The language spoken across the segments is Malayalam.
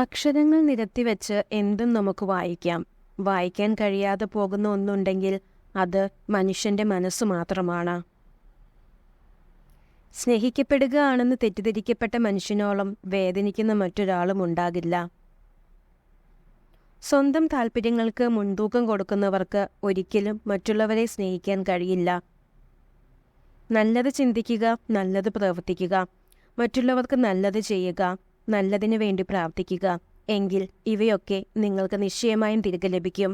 അക്ഷരങ്ങൾ നിരത്തിവെച്ച് എന്തും നമുക്ക് വായിക്കാം. വായിക്കാൻ കഴിയാതെ പോകുന്ന ഒന്നുണ്ടെങ്കിൽ അത് മനുഷ്യന്റെ മനസ്സു മാത്രമാണ്. സ്നേഹിക്കപ്പെടുക ആണെന്ന് തെറ്റിദ്ധരിക്കപ്പെട്ട മനുഷ്യനോളം വേദനിക്കുന്ന മറ്റൊരാളും ഉണ്ടാകില്ല. സ്വന്തം താല്പര്യങ്ങൾക്ക് മുൻതൂക്കം കൊടുക്കുന്നവർക്ക് ഒരിക്കലും മറ്റുള്ളവരെ സ്നേഹിക്കാൻ കഴിയില്ല. നല്ലത് ചിന്തിക്കുക, നല്ലത് പ്രവർത്തിക്കുക, മറ്റുള്ളവർക്ക് നല്ലത് ചെയ്യുക, നല്ലതിനു വേണ്ടി പ്രാർത്ഥിക്കുക. എങ്കിൽ ഇവയൊക്കെ നിങ്ങൾക്ക് നിശ്ചയമായും തിരികെ ലഭിക്കും.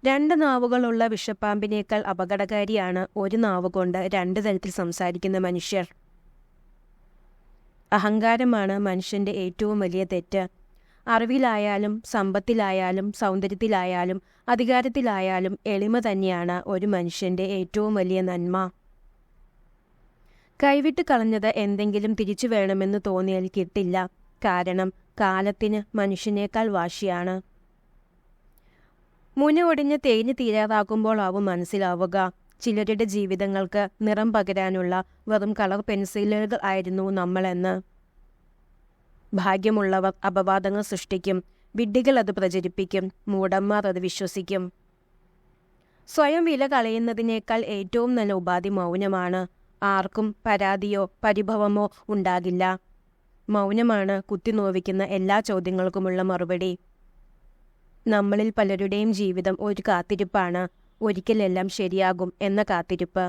2 നാവുകളുള്ള വിഷപ്പാമ്പിനേക്കാൾ അപകടകാരിയാണ് ഒരു നാവുകൊണ്ട് 2 തരത്തിൽ സംസാരിക്കുന്ന മനുഷ്യർ. അഹങ്കാരമാണ് മനുഷ്യന്റെ ഏറ്റവും വലിയ തെറ്റ്. അറിവിലായാലും സമ്പത്തിലായാലും സൗന്ദര്യത്തിലായാലും അധികാരത്തിലായാലും എളിമ തന്നെയാണ് ഒരു മനുഷ്യന്റെ ഏറ്റവും വലിയ നന്മ. കൈവിട്ട് കളഞ്ഞത് എന്തെങ്കിലും തിരിച്ചു വേണമെന്ന് തോന്നിയാൽ കിട്ടില്ല. കാരണം കാലത്തിന് മനുഷ്യനേക്കാൾ വാശിയാണ്. മുന ഒടിഞ്ഞ് തേഞ്ഞു തീരാതാകുമ്പോൾ ആവും മനസ്സിലാവുക, ചിലരുടെ ജീവിതങ്ങൾക്ക് നിറം പകരാനുള്ള വെറും കളർ പെൻസിലുകൾ ആയിരുന്നു നമ്മളെന്ന്. ഭാഗ്യമുള്ളവർ അപവാദങ്ങൾ സൃഷ്ടിക്കും, വിഡ്ഢികൾ അത് പ്രചരിപ്പിക്കും, മൂഢന്മാർ അത് വിശ്വസിക്കും. സ്വയം വില കളയുന്നതിനേക്കാൾ ഏറ്റവും നല്ല ഉപാധി മൗനമാണ്. ആർക്കും പരാതിയോ പരിഭവമോ ഉണ്ടാകില്ല. മൗനമാണ് കുത്തിനോവിക്കുന്ന എല്ലാ ചോദ്യങ്ങൾക്കുമുള്ള മറുപടി. നമ്മളിൽ പലരുടെയും ജീവിതം ഒരു കാത്തിരിപ്പാണ്. ഒരിക്കലെല്ലാം ശരിയാകും എന്ന കാത്തിരിപ്പ്.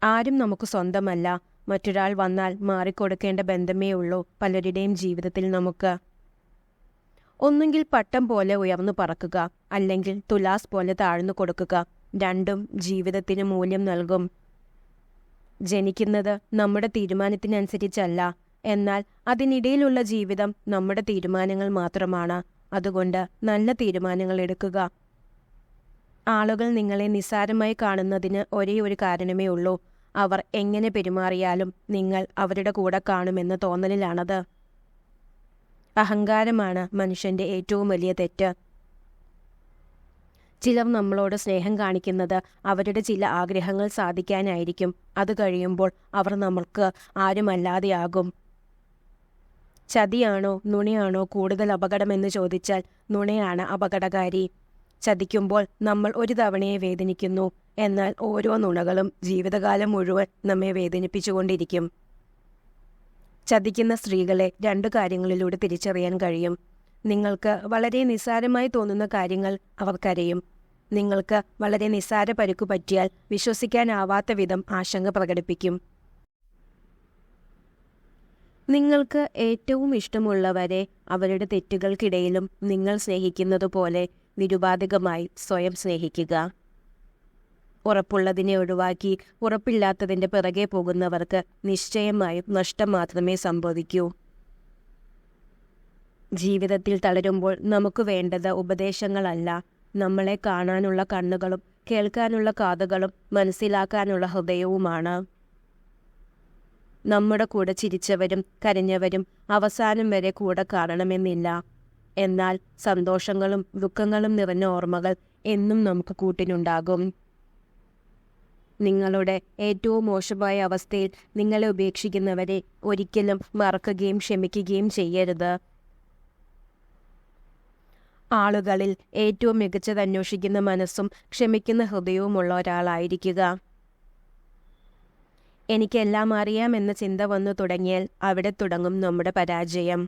ആരും നമുക്ക് സ്വന്തമല്ല. മറ്റൊരാൾ വന്നാൽ മാറിക്കൊടുക്കേണ്ട ബന്ധമേ ഉള്ളൂ പലരുടെയും ജീവിതത്തിൽ നമുക്ക്. ഒന്നുകിൽ പട്ടം പോലെ ഉയർന്നു പറക്കുക, അല്ലെങ്കിൽ തുലാസ് പോലെ താഴ്ന്നു കൊടുക്കുക. രണ്ടും ജീവിതത്തിന് മൂല്യം നൽകും. ജനിക്കുന്നത് നമ്മുടെ തീരുമാനത്തിനനുസരിച്ചല്ല, എന്നാൽ അതിനിടയിലുള്ള ജീവിതം നമ്മുടെ തീരുമാനങ്ങൾ മാത്രമാണ്. അതുകൊണ്ട് നല്ല തീരുമാനങ്ങൾ എടുക്കുക. ആളുകൾ നിങ്ങളെ നിസ്സാരമായി കാണുന്നതിന് ഒരേ ഒരു കാരണമേ ഉള്ളൂ. അവർ എങ്ങനെ പെരുമാറിയാലും നിങ്ങൾ അവരുടെ കൂടെ കാണുമെന്ന തോന്നലിലാണത്. അഹങ്കാരമാണ് മനുഷ്യന്റെ ഏറ്റവും വലിയ തെറ്റ്. ചിലർ നമ്മളോട് സ്നേഹം കാണിക്കുന്നത് അവരുടെ ചില ആഗ്രഹങ്ങൾ സാധിക്കാനായിരിക്കും. അത് കഴിയുമ്പോൾ അവർ നമ്മൾക്ക് ആരുമല്ലാതെയാകും. ചതിയാണോ നുണയാണോ കൂടുതൽ അപകടമെന്ന് ചോദിച്ചാൽ നുണയാണ് അപകടകാരി. ചതിക്കുമ്പോൾ നമ്മൾ ഒരു തവണയെ വേദനിക്കുന്നു, എന്നാൽ ഓരോ നുണകളും ജീവിതകാലം മുഴുവൻ നമ്മെ വേദനിപ്പിച്ചുകൊണ്ടിരിക്കും. ചതിക്കുന്ന സ്ത്രീകളെ 2 കാര്യങ്ങളിലൂടെ തിരിച്ചറിയാൻ കഴിയും. നിങ്ങൾക്ക് വളരെ നിസ്സാരമായി തോന്നുന്ന കാര്യങ്ങൾ അവർക്കറിയും. നിങ്ങൾക്ക് വളരെ നിസ്സാര പരുക്കു പറ്റിയാൽ വിശ്വസിക്കാനാവാത്ത വിധം ആശങ്ക പ്രകടിപ്പിക്കും. നിങ്ങൾക്ക് ഏറ്റവും ഇഷ്ടമുള്ളവരെ അവരുടെ തെറ്റുകൾക്കിടയിലും നിങ്ങൾ സ്നേഹിക്കുന്നത് പോലെ നിരുപാധികമായി സ്വയം സ്നേഹിക്കുക. ഉറപ്പുള്ളതിനെ ഒഴിവാക്കി ഉറപ്പില്ലാത്തതിൻ്റെ പിറകെ പോകുന്നവർക്ക് നിശ്ചയമായും നഷ്ടം മാത്രമേ സംഭവിക്കൂ. ജീവിതത്തിൽ തളരുമ്പോൾ നമുക്ക് വേണ്ടത് ഉപദേശങ്ങളല്ല, നമ്മളെ കാണാനുള്ള കണ്ണുകളും കേൾക്കാനുള്ള കാതുകളും മനസ്സിലാക്കാനുള്ള ഹൃദയവുമാണ്. നമ്മുടെ കൂടെ ചിരിച്ചവരും കരഞ്ഞവരും അവസാനം വരെ കൂടെ കാണണമെന്നില്ല. എന്നാൽ സന്തോഷങ്ങളും ദുഃഖങ്ങളും നിറഞ്ഞ ഓർമ്മകൾ എന്നും നമുക്ക് കൂട്ടിനുണ്ടാകും. നിങ്ങളുടെ ഏറ്റവും മോശമായ അവസ്ഥയിൽ നിങ്ങളെ ഉപേക്ഷിക്കുന്നവരെ ഒരിക്കലും മറക്കുകയും ക്ഷമിക്കുകയും ചെയ്യരുത്. ആളുകളിൽ ഏറ്റവും മികച്ചത് അന്വേഷിക്കുന്ന മനസ്സും ക്ഷമിക്കുന്ന ഹൃദയവുമുള്ള ഒരാളായിരിക്കുക. എനിക്കെല്ലാം അറിയാമെന്ന ചിന്ത വന്നു തുടങ്ങിയാൽ അവിടെ തുടങ്ങും നമ്മുടെ പരാജയം.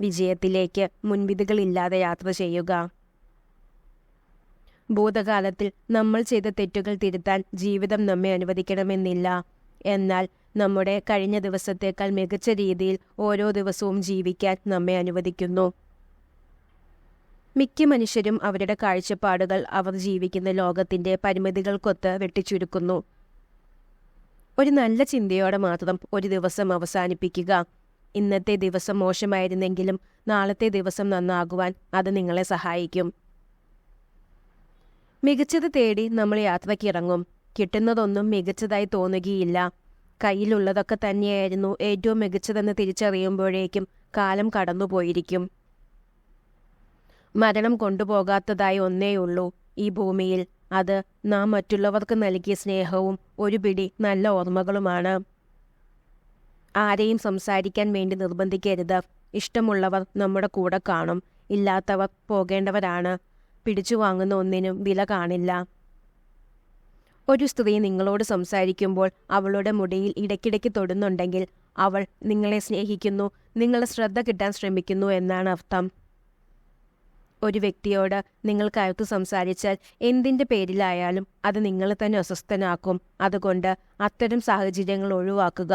വിജയത്തിലേക്ക് മുൻവിധികളില്ലാതെ യാത്ര ചെയ്യുക. ഭൂതകാലത്തിൽ നമ്മൾ ചെയ്ത തെറ്റുകൾ തിരുത്താൻ ജീവിതം നമ്മെ അനുവദിക്കണമെന്നില്ല. എന്നാൽ നമ്മുടെ കഴിഞ്ഞ ദിവസത്തേക്കാൾ മികച്ച രീതിയിൽ ഓരോ ദിവസവും ജീവിക്കാൻ നമ്മെ അനുവദിക്കുന്നു. മിക്ക മനുഷ്യരും അവരുടെ കാഴ്ചപ്പാടുകൾ അവർ ജീവിക്കുന്ന ലോകത്തിന്റെ പരിമിതികൾക്കൊത്ത് വെട്ടിച്ചുരുക്കുന്നു. ഒരു നല്ല ചിന്തയോടെ മാത്രം ഒരു ദിവസം അവസാനിപ്പിക്കുക. ഇന്നത്തെ ദിവസം മോശമായിരുന്നെങ്കിലും നാളത്തെ ദിവസം നന്നാകുവാൻ അത് നിങ്ങളെ സഹായിക്കും. മികച്ചത് തേടി നമ്മൾ യാത്രയ്ക്കിറങ്ങും. കിട്ടുന്നതൊന്നും മികച്ചതായി തോന്നുകയില്ല. കയ്യിലുള്ളതൊക്കെ തന്നെയായിരുന്നു ഏറ്റവും മികച്ചതെന്ന് തിരിച്ചറിയുമ്പോഴേക്കും കാലം കടന്നുപോയിരിക്കും. മരണം കൊണ്ടുപോകാത്തതായി ഒന്നേയുള്ളൂ ഈ ഭൂമിയിൽ. അത് നാം മറ്റുള്ളവർക്ക് നൽകിയ സ്നേഹവും ഒരു പിടി നല്ല ഓർമ്മകളുമാണ്. ആരെയും സംസാരിക്കാൻ വേണ്ടി നിർബന്ധിക്കരുത്. ഇഷ്ടമുള്ളവർ നമ്മുടെ കൂടെ കാണും, ഇല്ലാത്തവർ പോകേണ്ടവരാണ്. പിടിച്ചു വാങ്ങുന്ന ഒന്നിനും വില കാണില്ല. ഒരു സ്ത്രീ നിങ്ങളോട് സംസാരിക്കുമ്പോൾ അവളുടെ മുടിയിൽ ഇടയ്ക്കിടയ്ക്ക് തൊടുന്നുണ്ടെങ്കിൽ അവൾ നിങ്ങളെ സ്നേഹിക്കുന്നു, നിങ്ങളുടെ ശ്രദ്ധ കിട്ടാൻ ശ്രമിക്കുന്നു എന്നാണ് അർത്ഥം. ഒരു വ്യക്തിയോട് നിങ്ങൾ കയർത്തു സംസാരിച്ചാൽ എന്തിൻ്റെ പേരിലായാലും അത് നിങ്ങളെ തന്നെ അസ്വസ്ഥനാക്കും. അതുകൊണ്ട് അത്തരം സാഹചര്യങ്ങൾ ഒഴിവാക്കുക.